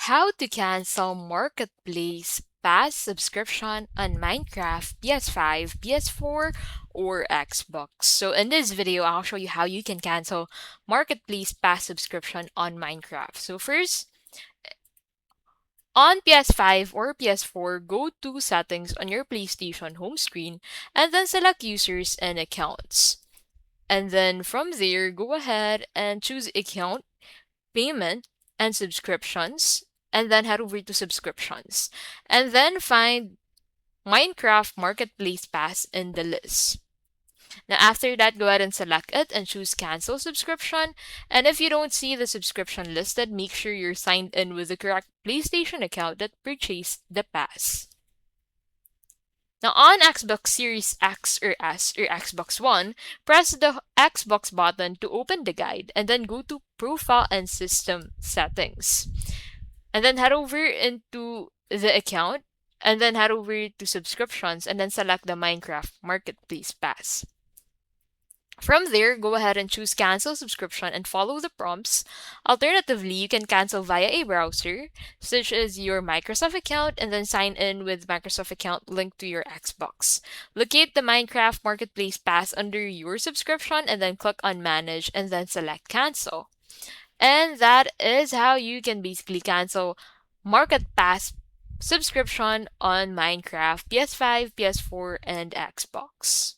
How to cancel Marketplace Pass subscription on Minecraft, PS5, PS4, or Xbox. So in this video, I'll show you how you can cancel Marketplace Pass subscription on Minecraft. So first, on PS5 or PS4, go to Settings on your PlayStation home screen and then select Users and Accounts. And then from there, go ahead and choose Account, Payment, and Subscriptions, and then head over to Subscriptions. And then find Minecraft Marketplace Pass in the list. Now, after that, go ahead and select it and choose Cancel Subscription. And if you don't see the subscription listed, make sure you're signed in with the correct PlayStation account that purchased the pass. Now, on Xbox Series X or S or Xbox One, press the Xbox button to open the guide and then go to Profile and System Settings. And then head over into the account and then head over to Subscriptions and then select the Minecraft Marketplace Pass. From there, go ahead and choose Cancel Subscription and follow the prompts. Alternatively, you can cancel via a browser, such as your Microsoft account, and then sign in with Microsoft account linked to your Xbox. Locate the Minecraft Marketplace Pass under your subscription and then click on Manage and then select Cancel. And that is how you can basically cancel Market Pass subscription on Minecraft, PS5, PS4, and Xbox.